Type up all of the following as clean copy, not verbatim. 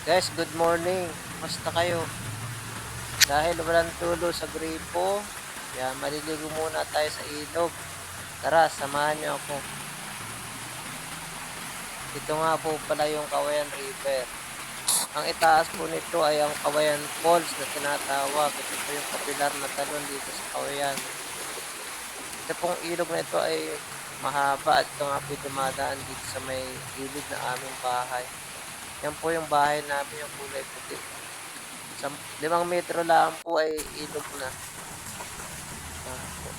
Guys, good morning. Kumusta kayo? Dahil walang tulo sa gripo, yan, maliligo muna tayo sa ilog. Tara, samahan niyo ako. Ito nga po pala yung Kawayan River. Ang itaas po nito ay ang Kawayan Falls na tinatawag. Ito po yung kapilar na talon dito sa Kawayan. Ito pong ilog na ito ay mahaba at ito nga po dumadaan dito sa may gilid ng aming bahay. Yan po yung bahay namin, yung kulay puti. Sa 5 metro lang po ay ilog na. Yan po.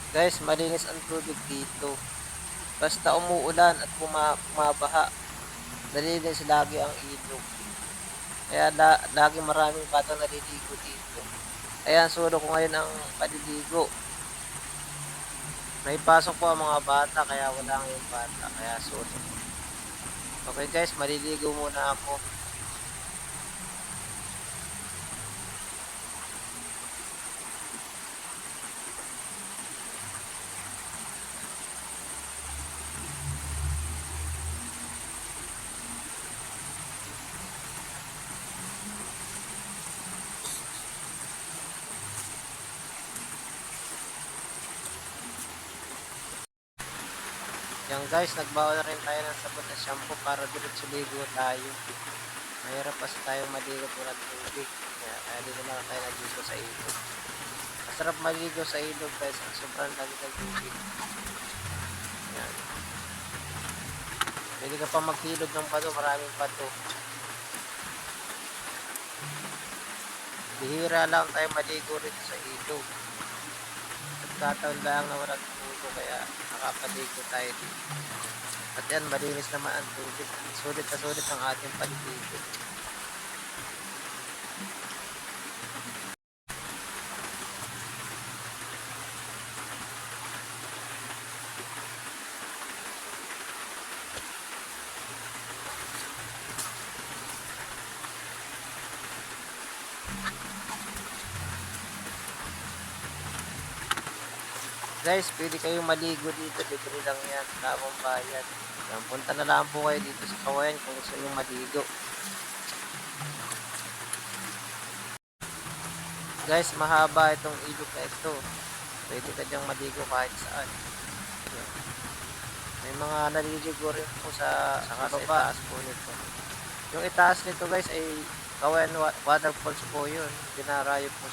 Guys, malinis ang tubig dito. Basta umuulan at bumabaha, nalinis lagi ang ilog. Kaya lagi maraming batang naliligo dito. Ayan, sulo ko ngayon ang paliligo. May pasok po ang mga bata, kaya wala ngayong bata. Kaya sulo. Okay guys, maliligo muna ako. Yan guys, nagbawa na rin tayo ng sabon at shampoo para diretso ligo tayo. Mahirap kasi tayong maligo po ng tubig. Kaya dito na lang tayo naligo sa ilog. Masarap maligo sa ilog guys, ang sobrang lagi ng tubig. Yan. Pwede ka pa maghilod ng bato, maraming bato. Bihira lang tayo maligo rito sa ilog. Nagkataon lang na walang tubig, kaya nakapaligo tayo dito. At yan, malinis naman ang tubig. Sulit na sulit ang ating paliligo. Guys, pwede kayong maligo dito. Libre lang yan. Tamang bayan. Yan, punta na lang po kayo dito sa Kawayan kung gusto nyo maligo. Guys, mahaba itong ilog na ito. Pwede ka dyang maligo kahit saan. Yan. May mga naliligo rin po sa itaas po nito. Yung itaas nito guys ay Kawayan Waterfalls po yun. Dinarayo po.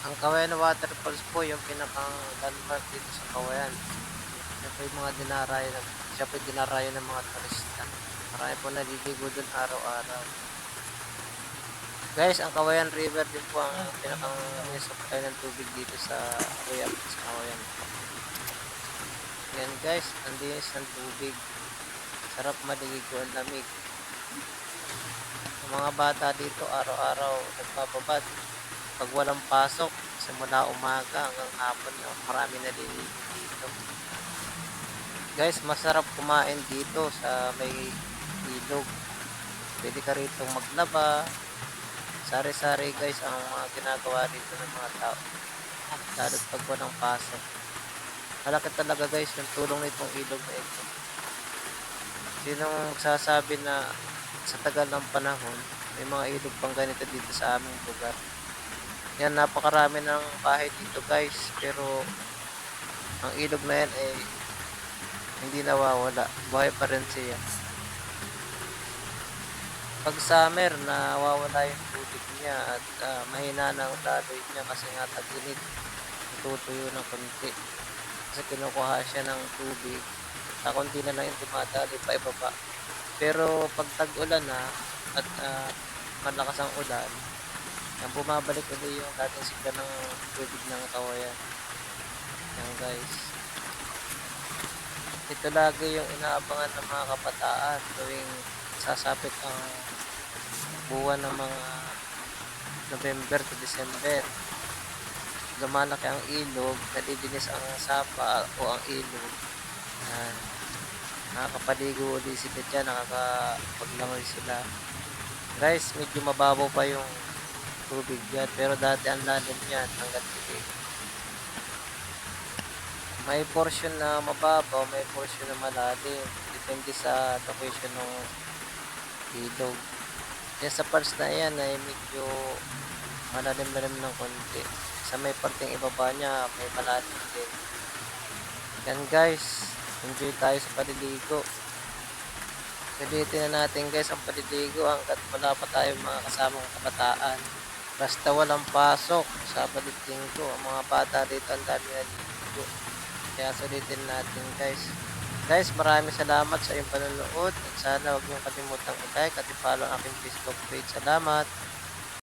Ang Kawayan Waterfalls po yung pinakang landmark dito sa Kawayan. Siya po yung mga dinarayo siya po yung dinarayo ng mga turista. Marami po naliligo dun araw-araw. Guys, ang Kawayan River din po ang pinakang supply ng tubig dito sa area sa Kawayan. Yan guys, ang linis ng tubig. Sarap maligo, ang lamig. Ang mga bata dito araw-araw nagpapabad. Pag walang pasok, simula umaga hanggang hapon, marami naliligo dito. Guys, masarap kumain dito sa may ilog. Pwede ka rito maglaba. Sari-sari guys ang mga ginagawa dito ng mga tao. Lalo pag walang pasok. Malaki talaga guys yung tulong nitong ilog na ito. Sinong magsasabi na sa tagal ng panahon, may mga ilog pang ganito dito sa aming lugar. Yan, napakarami ng bahay dito guys. Pero ang ilog na yan ay hindi nawawala. Buhay pa rin siya. Pag summer, nawawala yung tubig niya at mahina na ang daloy niya kasi nga tag-init. Natutuyo ng konti. Kasi kinukuha siya ng tubig. Konti na lang yung dumadaloy pa ibaba. Pero pag tag-ulan na at malakas ang ulan, yan, bumabalik ulit yung dating sigla ng tubig ng Kawayan. Yan guys. Ito lagi yung inaabangan ng mga kabataan tuwing sasapit ang buwan ng mga November to December. Lumalaki ang ilog, nalilinis ang sapa o ang ilog. Yan. Nakakapaligo ulit sila dyan, nakakapaglangoy sila. Guys, medyo mababaw pa yung tubig yan, pero dati ang lalim yan hanggang titig. May portion na mababaw, may portion na malalim. depende sa location ng ilog. Yan sa parts na yan ay medyo malalim-lalim ng konti. Sa may parteng ibaba niya, may malalim din. Yan guys, enjoy tayo sa paliligo. Sulitin na natin guys ang paliligo hanggat wala pa tayong mga kasamang kabataan. Basta walang pasok sa Linggo. Ang mga bata dito ang dami naliligo. Kaya sulitin natin guys. Guys, maraming salamat sa iyong panonood at sana huwag niyong kalimutang i-like at i-follow ang aking Facebook page. Salamat!